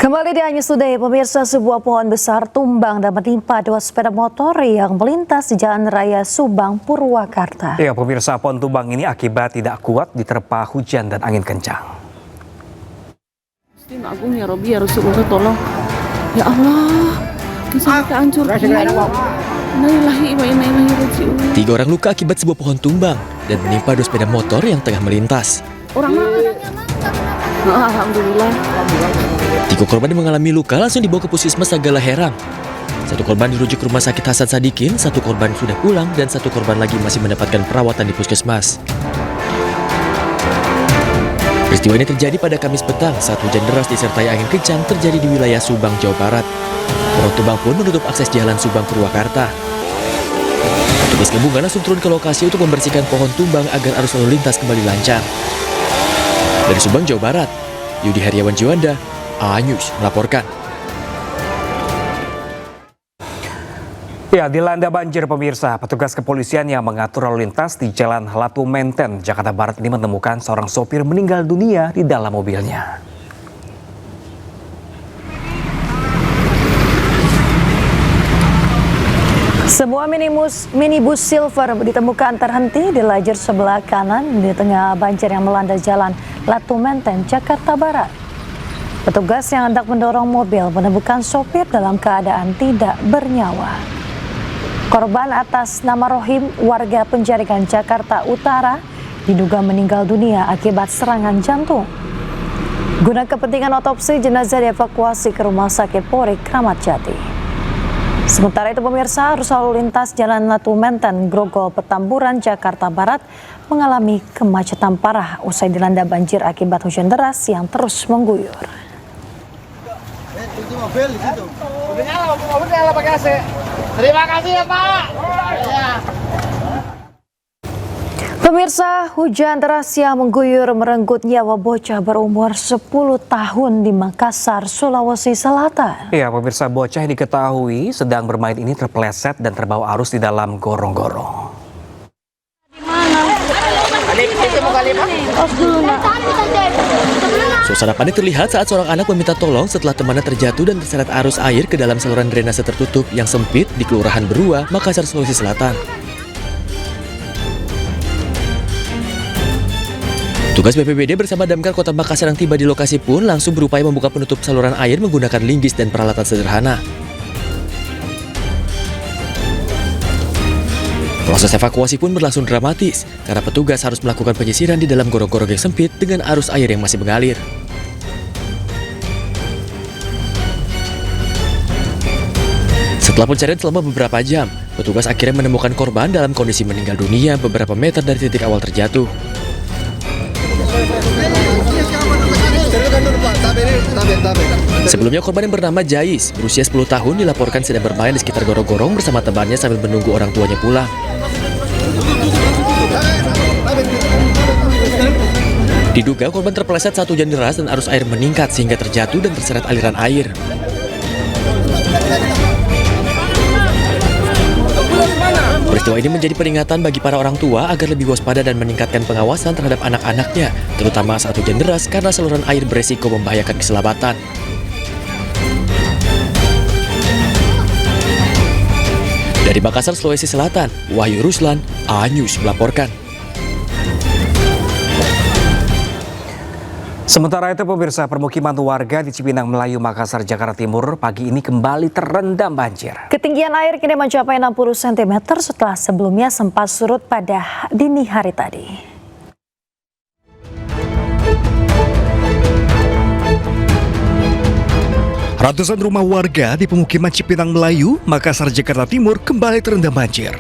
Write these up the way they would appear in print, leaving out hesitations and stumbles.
Kembali di Anyus Today, pemirsa, sebuah pohon besar tumbang dan menimpa dua sepeda motor yang melintas di Jalan Raya Subang, Purwakarta. Ya, pemirsa, pohon tumbang ini akibat tidak kuat diterpa hujan dan angin kencang. Gusti Agung ya Robi, ya Rasulullah, tolong. Ya Allah, kisah kita hancur. Innalillahi wa inna ilaihi raji'un. 3 orang luka akibat sebuah pohon tumbang dan menimpa 2 sepeda motor yang tengah melintas. Orang mana? Alhamdulillah. 3 korban yang mengalami luka langsung dibawa ke Puskesmas Sagala Herang. 1 korban dirujuk ke Rumah Sakit Hasan Sadikin, 1 korban sudah pulang, dan 1 korban lagi masih mendapatkan perawatan di puskesmas. Peristiwa ini terjadi pada Kamis petang saat hujan deras disertai angin kencang terjadi di wilayah Subang, Jawa Barat. Pohon tumbang pun menutup akses jalan Subang Purwakarta. Petugas gabungan langsung turun ke lokasi untuk membersihkan pohon tumbang agar arus lalu lintas kembali lancar. Dari Subang, Jawa Barat, Yudi Heriawan Jiwanda, Anyus melaporkan. Ya, dilanda banjir, pemirsa. Petugas kepolisian yang mengatur lalu lintas di Jalan Latu Menten, Jakarta Barat ini menemukan seorang sopir meninggal dunia di dalam mobilnya. Sebuah minibus silver ditemukan terhenti di lajur sebelah kanan di tengah banjir yang melanda Jalan Latu Menten, Jakarta Barat. Petugas yang hendak mendorong mobil menemukan sopir dalam keadaan tidak bernyawa. Korban atas nama Rohim, warga Penjaringan, Jakarta Utara, diduga meninggal dunia akibat serangan jantung. Guna kepentingan otopsi, jenazah dievakuasi ke Rumah Sakit Polri Kramat Jati. Sementara itu, pemirsa, arus lalu lintas Jalan Latu Menten, Grogol, Petamburan, Jakarta Barat mengalami kemacetan parah usai dilanda banjir akibat hujan deras yang terus mengguyur. Mobil di situ. Mobil nyala pakai AC. Terima kasih ya, Pak. Ya. Pemirsa, hujan deras yang mengguyur merenggut nyawa bocah berumur 10 tahun di Makassar, Sulawesi Selatan. Ya, pemirsa, bocah yang diketahui sedang bermain ini terpeleset dan terbawa arus di dalam gorong-gorong. Suasana panik terlihat saat seorang anak meminta tolong setelah temannya terjatuh dan terseret arus air ke dalam saluran drainase tertutup yang sempit di Kelurahan Berua, Makassar, Sulawesi Selatan. Tugas BPBD bersama Damkar Kota Makassar yang tiba di lokasi pun langsung berupaya membuka penutup saluran air menggunakan linggis dan peralatan sederhana. Proses evakuasi pun berlangsung dramatis karena petugas harus melakukan penyisiran di dalam gorong-gorong yang sempit dengan arus air yang masih mengalir. Setelah pencarian selama beberapa jam, petugas akhirnya menemukan korban dalam kondisi meninggal dunia beberapa meter dari titik awal terjatuh. Sebelumnya korban yang bernama Jais, berusia 10 tahun, dilaporkan sedang bermain di sekitar gorong-gorong bersama temannya sambil menunggu orang tuanya pulang. Diduga korban terpeleset saat hujan deras dan arus air meningkat sehingga terjatuh dan terseret aliran air. Peristiwa ini menjadi peringatan bagi para orang tua agar lebih waspada dan meningkatkan pengawasan terhadap anak-anaknya, terutama saat hujan deras karena saluran air beresiko membahayakan keselamatan. Dari Makassar, Sulawesi Selatan, Wahyu Ruslan, Anyus melaporkan. Sementara itu, pemirsa, permukiman warga di Cipinang Melayu, Makassar, Jakarta Timur pagi ini kembali terendam banjir. Ketinggian air kini mencapai 60 cm setelah sebelumnya sempat surut pada dini hari tadi. Ratusan rumah warga di pemukiman Cipinang Melayu, Makassar, Jakarta Timur kembali terendam banjir.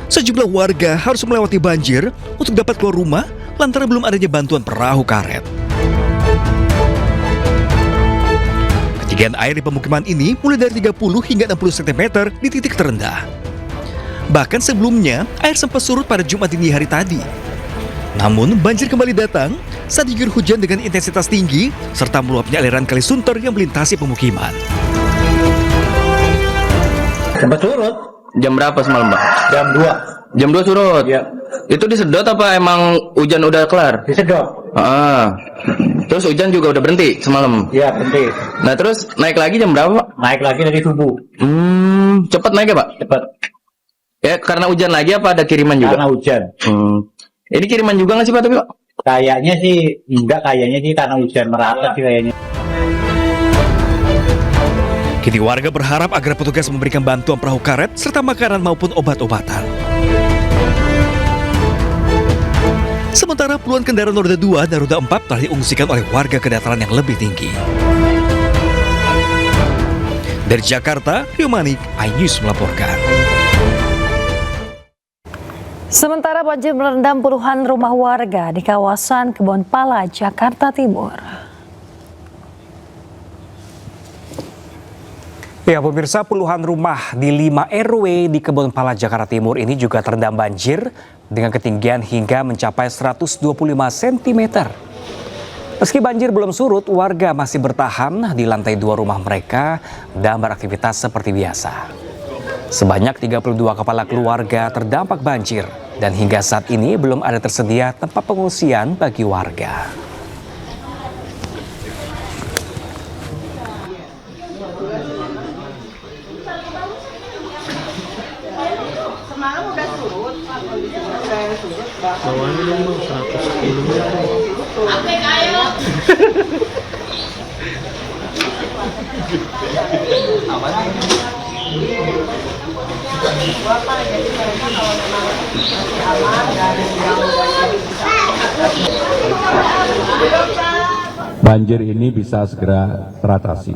Sejumlah warga harus melewati banjir untuk dapat keluar rumah lantaran belum adanya bantuan perahu karet. Ketinggian air di pemukiman ini mulai dari 30 hingga 60 cm di titik terendah. Bahkan sebelumnya, air sempat surut pada Jumat dini hari tadi. Namun, banjir kembali datang saat diguyur hujan dengan intensitas tinggi serta meluapnya aliran Kali Sunter yang melintasi pemukiman. Sempat surut. Jam berapa semalam, Mbak? Jam 2. Jam 2 surut? Iya. Itu disedot apa emang hujan udah kelar? Disedot. Ah. Terus hujan juga udah berhenti semalam. Iya, berhenti. Nah terus naik lagi jam berapa, Pak? Naik lagi dari subuh. Cepet naik ya, Pak? Cepat. Ya karena hujan lagi apa ada kiriman juga? Karena hujan. Ini kiriman juga nggak sih Pak tapi Pak? Kayaknya sih enggak, kayaknya sih karena hujan merata sih kayaknya. Kini warga berharap agar petugas memberikan bantuan perahu karet serta makanan maupun obat-obatan. Sementara puluhan kendaraan roda 2 dan roda 4 telah diungsikan oleh warga ke dataran yang lebih tinggi. Dari Jakarta, Rio Manik, iNews melaporkan. Sementara banjir merendam puluhan rumah warga di kawasan Kebonpala, Jakarta Timur. Ya pemirsa, puluhan rumah di 5 RW di Kebonpala, Jakarta Timur ini juga terendam banjir dengan ketinggian hingga mencapai 125 cm. Meski banjir belum surut, warga masih bertahan di lantai 2 rumah mereka dan beraktivitas seperti biasa. Sebanyak 32 kepala keluarga terdampak banjir dan hingga saat ini belum ada tersedia tempat pengungsian bagi warga. Banjir ini bisa segera teratasi.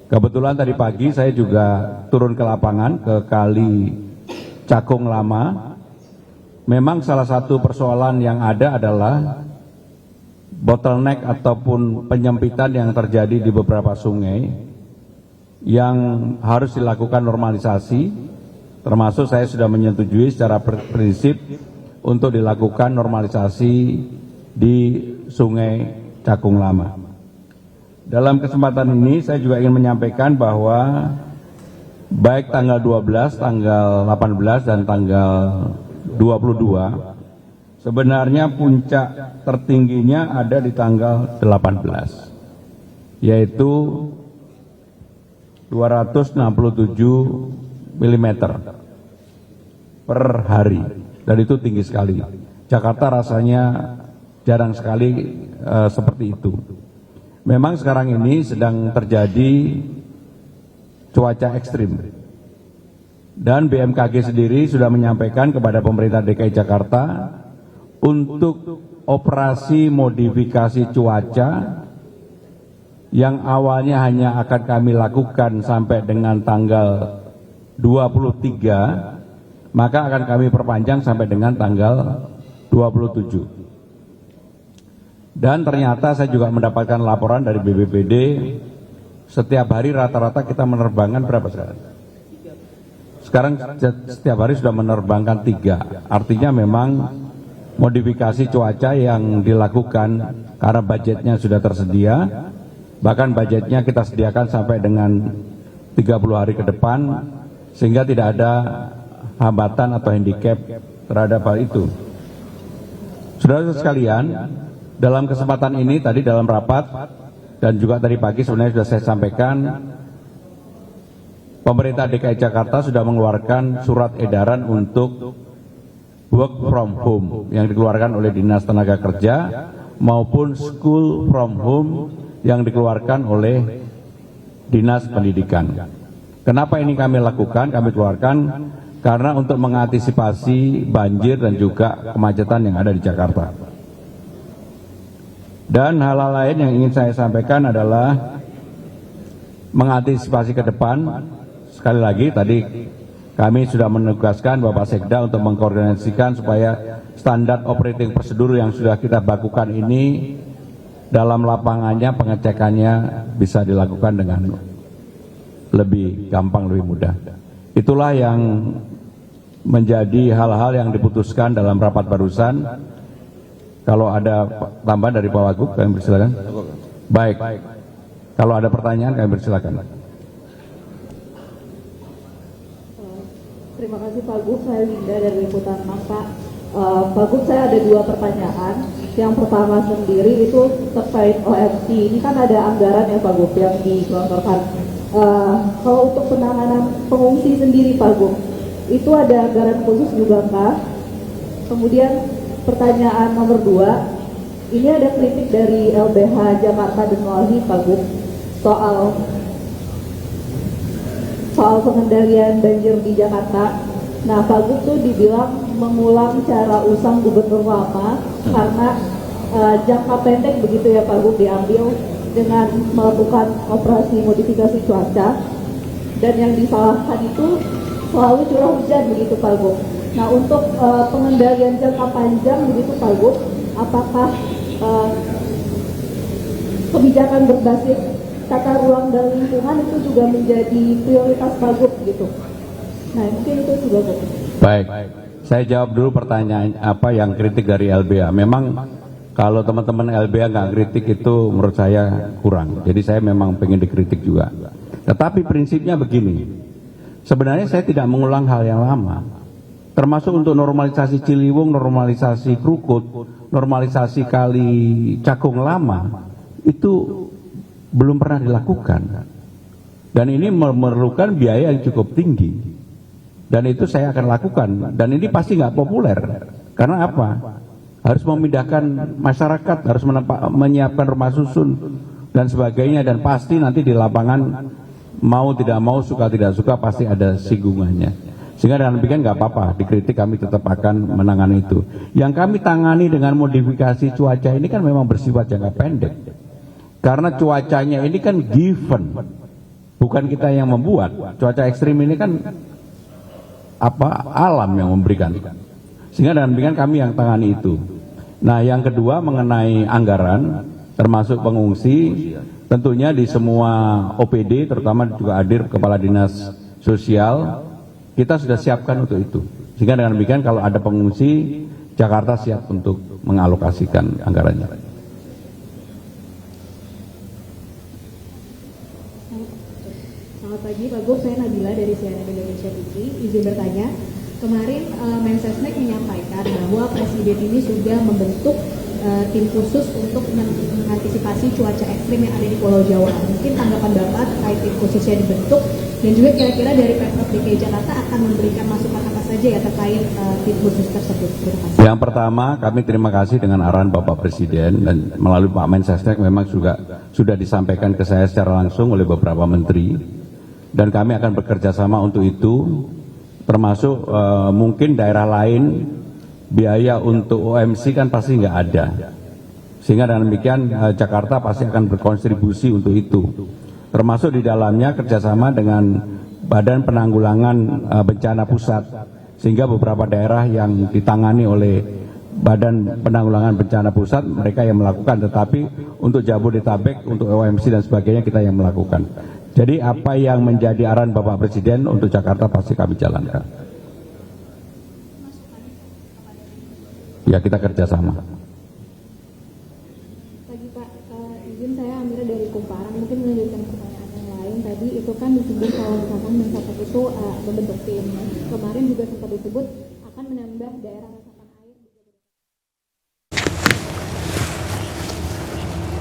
Kebetulan tadi pagi saya juga turun ke lapangan ke Kali Cakung Lama. Memang salah satu persoalan yang ada adalah bottleneck ataupun penyempitan yang terjadi di beberapa sungai yang harus dilakukan normalisasi, termasuk saya sudah menyetujui secara prinsip untuk dilakukan normalisasi di Sungai Cakung Lama. Dalam kesempatan ini saya juga ingin menyampaikan bahwa baik tanggal 12, tanggal 18, dan tanggal 22 sebenarnya puncak tertingginya ada di tanggal 18, yaitu 267 mm per hari, dan itu tinggi sekali. Jakarta rasanya jarang sekali seperti itu. Memang sekarang ini sedang terjadi cuaca ekstrim, dan BMKG sendiri sudah menyampaikan kepada pemerintah DKI Jakarta untuk operasi modifikasi cuaca yang awalnya hanya akan kami lakukan sampai dengan tanggal 23, maka akan kami perpanjang sampai dengan tanggal 27. Dan ternyata saya juga mendapatkan laporan dari BPBD, setiap hari rata-rata kita menerbangkan berapa sekarang? Sekarang setiap hari sudah menerbangkan 3, artinya memang modifikasi cuaca yang dilakukan karena budgetnya sudah tersedia, bahkan budgetnya kita sediakan sampai dengan 30 hari ke depan, sehingga tidak ada hambatan atau handicap terhadap hal itu. Saudara-saudara sekalian, dalam kesempatan ini tadi dalam rapat dan juga tadi pagi sebenarnya sudah saya sampaikan, pemerintah DKI Jakarta sudah mengeluarkan surat edaran untuk work from home yang dikeluarkan oleh Dinas Tenaga Kerja maupun school from home yang dikeluarkan oleh Dinas Pendidikan. Kenapa ini kami lakukan, kami keluarkan karena untuk mengantisipasi banjir dan juga kemacetan yang ada di Jakarta. Dan hal-hal lain yang ingin saya sampaikan adalah mengantisipasi ke depan. Sekali lagi tadi kami sudah menugaskan Bapak Sekda untuk mengkoordinasikan supaya standar operating prosedur yang sudah kita bakukan ini dalam lapangannya pengecekannya bisa dilakukan dengan lebih gampang, lebih mudah. Itulah yang menjadi hal-hal yang diputuskan dalam rapat barusan. Kalau ada tambahan dari Pak Wagub, kami persilakan. Baik. Kalau ada pertanyaan, kami persilakan. Terima kasih Pak Gub, saya Linda dari Liputan Mas Pak. Pak Gub, saya ada 2 pertanyaan. Yang pertama sendiri itu terkait OMC. Ini kan ada anggaran ya Pak Gub yang digelontorkan. Kalau untuk penanganan pengungsi sendiri Pak Gub, itu ada anggaran khusus juga kah? Kemudian pertanyaan nomor 2, ini ada kritik dari LBH Jakarta dan Walhi Pak Gub soal pengendalian banjir di Jakarta. Nah, Pak Gub tuh dibilang mengulang cara usang gubernur lama karena jangka pendek begitu ya Pak Gub diambil dengan melakukan operasi modifikasi cuaca, dan yang disalahkan itu selalu curah hujan begitu Pak Gub. Nah, untuk pengendalian jangka panjang begitu Pak Gub, apakah kebijakan berbasis tata ruang dan lingkungan itu juga menjadi prioritas Pak Gub gitu? Nah, mungkin itu juga Gub. Baik, saya jawab dulu pertanyaan apa yang kritik dari LBH. Memang kalau teman-teman LBH nggak kritik itu menurut saya kurang. Jadi saya memang pengen dikritik juga. Tetapi prinsipnya begini, sebenarnya saya tidak mengulang hal yang lama. Termasuk untuk normalisasi Ciliwung, normalisasi Krukut, normalisasi Kali Cakung Lama, itu belum pernah dilakukan. Dan ini memerlukan biaya yang cukup tinggi. Dan itu saya akan lakukan. Dan ini pasti nggak populer. Karena apa? Harus memindahkan masyarakat, harus menyiapkan rumah susun, dan sebagainya. Dan pasti nanti di lapangan, mau tidak mau, suka tidak suka, pasti ada singgungannya. Sehingga dengan demikian nggak apa-apa, dikritik kami tetap akan menangani itu. Yang kami tangani dengan modifikasi cuaca ini kan memang bersifat jangka pendek. Karena cuacanya ini kan given, bukan kita yang membuat. Cuaca ekstrim ini kan alam yang memberikan. Sehingga dengan demikian kami yang tangani itu. Nah, yang kedua mengenai anggaran, termasuk pengungsi, tentunya di semua OPD, terutama juga hadir Kepala Dinas Sosial, kita sudah siapkan untuk itu. Sehingga dengan demikian kalau ada pengungsi, Jakarta siap untuk mengalokasikan anggarannya. Selamat pagi Pak Gub, saya Nabila dari CNN Indonesia TV. Izin bertanya, kemarin Mensesnek menyampaikan bahwa Presiden ini sudah membentuk tim khusus untuk mengantisipasi cuaca ekstrim yang ada di Pulau Jawa. Mungkin tanggapan Bapak terkait tim khususnya dibentuk, dan juga kira-kira dari Pemprov DKI Jakarta akan memberikan masukan apa saja ya terkait tim khusus tersebut. Terima kasih. Yang pertama, kami terima kasih dengan arahan Bapak Presiden dan melalui Pak Mensesnek memang juga sudah disampaikan ke saya secara langsung oleh beberapa menteri, dan kami akan bekerja sama untuk itu, termasuk mungkin daerah lain biaya untuk OMC kan pasti nggak ada, sehingga dengan demikian Jakarta pasti akan berkontribusi untuk itu, termasuk di dalamnya kerjasama dengan Badan Penanggulangan Bencana Pusat, sehingga beberapa daerah yang ditangani oleh Badan Penanggulangan Bencana Pusat mereka yang melakukan, tetapi untuk Jabodetabek, untuk OMC dan sebagainya kita yang melakukan. Jadi apa yang menjadi arahan Bapak Presiden untuk Jakarta pasti kami jalankan. Ya, kita kerjasama. Pagi Pak, izin saya Amira dari Kumparan, mungkin melanjutkan pertanyaan yang lain. Tadi itu kan disebut kalau misalkan Mensesnek itu membentuk tim. Kemarin juga sempat disebut akan menambah daerah